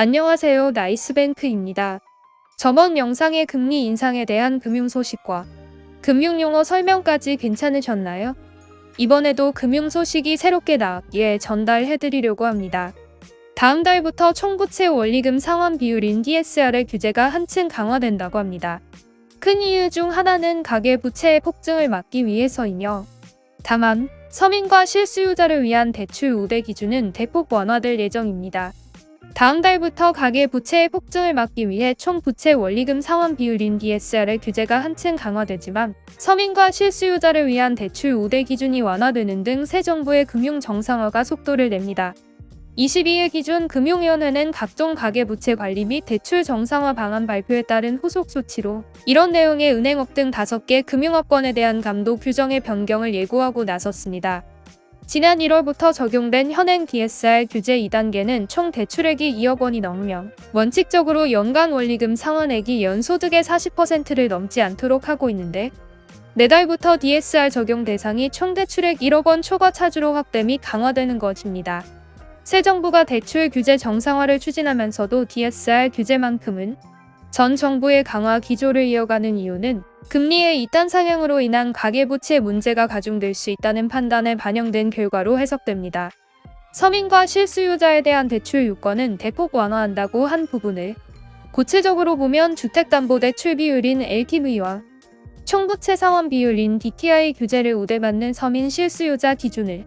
안녕하세요. 나이스뱅크입니다. 저번 영상의 금리 인상에 대한 금융 소식과 금융용어 설명까지 괜찮으셨나요? 이번에도 금융 소식이 새롭게 나왔기에 전달해드리려고 합니다. 다음 달부터 총부채 원리금 상환 비율인 DSR의 규제가 한층 강화된다고 합니다. 큰 이유 중 하나는 가계부채의 폭증을 막기 위해서이며, 다만 서민과 실수요자를 위한 대출 우대 기준은 대폭 완화될 예정입니다. 다음 달부터 가계부채의 폭증을 막기 위해 총부채 원리금 상환 비율인 DSR의 규제가 한층 강화되지만, 서민과 실수요자를 위한 대출 우대 기준이 완화되는 등 새 정부의 금융 정상화가 속도를 냅니다. 22일 기준 금융위원회는 각종 가계부채 관리 및 대출 정상화 방안 발표에 따른 후속 조치로 이런 내용의 은행업 등 5개 금융업권에 대한 감독 규정의 변경을 예고하고 나섰습니다. 지난 1월부터 적용된 현행 DSR 규제 2단계는 총 대출액이 2억 원이 넘으면 원칙적으로 연간 원리금 상환액이 연소득의 40%를 넘지 않도록 하고 있는데, 내달부터 DSR 적용 대상이 총 대출액 1억 원 초과 차주로 확대 및 강화되는 것입니다. 새 정부가 대출 규제 정상화를 추진하면서도 DSR 규제만큼은 전 정부의 강화 기조를 이어가는 이유는 금리의 이단 상향으로 인한 가계부채 문제가 가중될 수 있다는 판단에 반영된 결과로 해석됩니다. 서민과 실수요자에 대한 대출 요건은 대폭 완화한다고 한 부분을 구체적으로 보면 주택담보대출 비율인 LTV와 총부채 상환 비율인 DTI 규제를 우대받는 서민 실수요자 기준을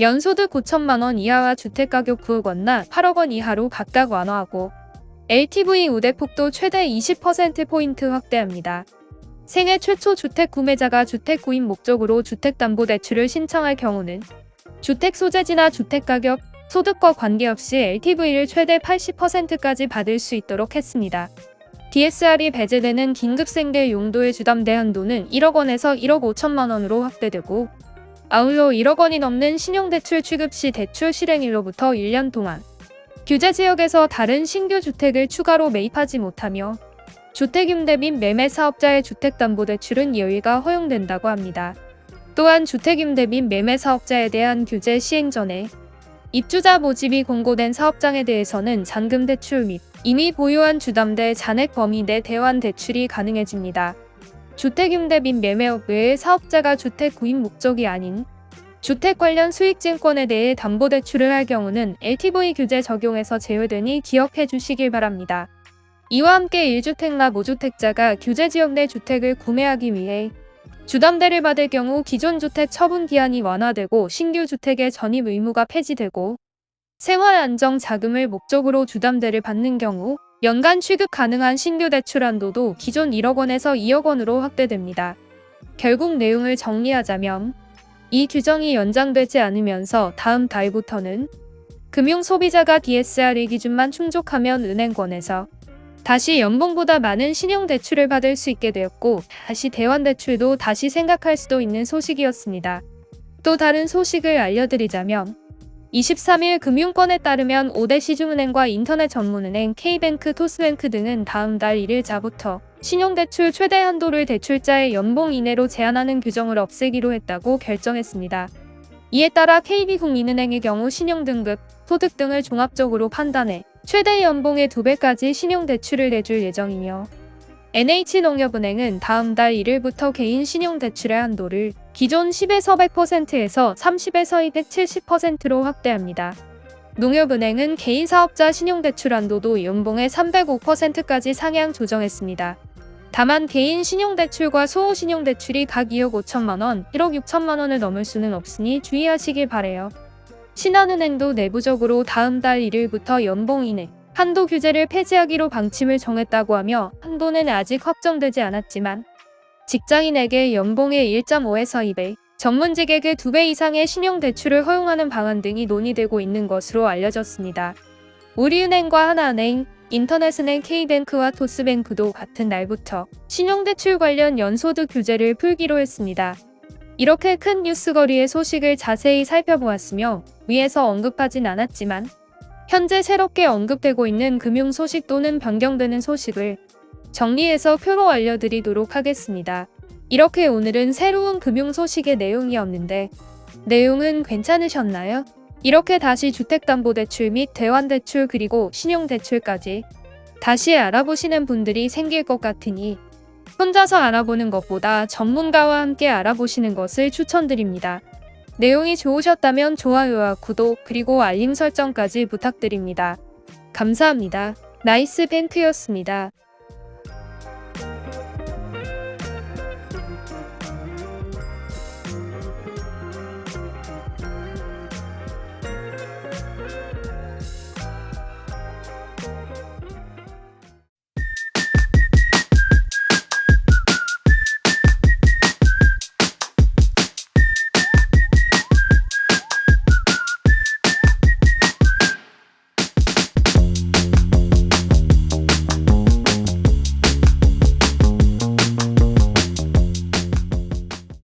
연소득 5천만 원 이하와 주택가격 9억 원나 8억 원 이하로 각각 완화하고, LTV 우대폭도 최대 20%포인트 확대합니다. 생애 최초 주택 구매자가 주택 구입 목적으로 주택담보대출을 신청할 경우는 주택 소재지나 주택가격, 소득과 관계없이 LTV를 최대 80%까지 받을 수 있도록 했습니다. DSR이 배제되는 긴급생계 용도의 주담대 한도는 1억 원에서 1억 5천만 원으로 확대되고, 아울러 1억 원이 넘는 신용대출 취급 시 대출 실행일로부터 1년 동안 규제 지역에서 다른 신규 주택을 추가로 매입하지 못하며 주택임대 및 매매 사업자의 주택담보대출은 여유가 허용된다고 합니다. 또한 주택임대 및 매매 사업자에 대한 규제 시행 전에 입주자 모집이 공고된 사업장에 대해서는 잔금 대출 및 이미 보유한 주담대 잔액 범위 내 대환 대출이 가능해집니다. 주택임대 및 매매업 외의 사업자가 주택 구입 목적이 아닌 주택 관련 수익증권에 대해 담보대출을 할 경우는 LTV 규제 적용에서 제외되니 기억해 주시길 바랍니다. 이와 함께 1주택나 무주택자가 규제 지역 내 주택을 구매하기 위해 주담대를 받을 경우 기존 주택 처분 기한이 완화되고 신규 주택의 전입 의무가 폐지되고, 생활안정자금을 목적으로 주담대를 받는 경우 연간 취급 가능한 신규 대출 한도도 기존 1억 원에서 2억 원으로 확대됩니다. 결국 내용을 정리하자면, 이 규정이 연장되지 않으면서 다음 달부터는 금융소비자가 DSR 기준만 충족하면 은행권에서 다시 연봉보다 많은 신용대출을 받을 수 있게 되었고, 다시 대환대출도 다시 생각할 수도 있는 소식이었습니다. 또 다른 소식을 알려드리자면, 23일 금융권에 따르면 5대 시중은행과 인터넷 전문은행 K뱅크, 토스뱅크 등은 다음 달 1일자부터 신용대출 최대 한도를 대출자의 연봉 이내로 제한하는 규정을 없애기로 했다고 결정했습니다. 이에 따라 KB국민은행의 경우 신용등급, 소득 등을 종합적으로 판단해 최대 연봉의 2배까지 신용대출을 내줄 예정이며, NH농협은행은 다음 달 1일부터 개인 신용대출의 한도를 기존 10에서 100%에서 30에서 270%로 확대합니다. 농협은행은 개인 사업자 신용대출 한도도 연봉의 305%까지 상향 조정했습니다. 다만 개인 신용대출과 소호신용대출이 각 2억 5천만 원, 1억 6천만 원을 넘을 수는 없으니 주의하시길 바래요. 신한은행도 내부적으로 다음 달 1일부터 연봉 이내 한도 규제를 폐지하기로 방침을 정했다고 하며, 한도는 아직 확정되지 않았지만 직장인에게 연봉의 1.5에서 2배, 전문직에게 2배 이상의 신용대출을 허용하는 방안 등이 논의되고 있는 것으로 알려졌습니다. 우리은행과 하나은행, 인터넷은행 K뱅크와 토스뱅크도 같은 날부터 신용대출 관련 연소득 규제를 풀기로 했습니다. 이렇게 큰 뉴스거리의 소식을 자세히 살펴보았으며, 위에서 언급하진 않았지만 현재 새롭게 언급되고 있는 금융 소식 또는 변경되는 소식을 정리해서 표로 알려드리도록 하겠습니다. 이렇게 오늘은 새로운 금융 소식의 내용이었는데, 내용은 괜찮으셨나요? 이렇게 다시 주택담보대출 및 대환대출 그리고 신용대출까지 다시 알아보시는 분들이 생길 것 같으니 혼자서 알아보는 것보다 전문가와 함께 알아보시는 것을 추천드립니다. 내용이 좋으셨다면 좋아요와 구독 그리고 알림 설정까지 부탁드립니다. 감사합니다. 나이스뱅크였습니다.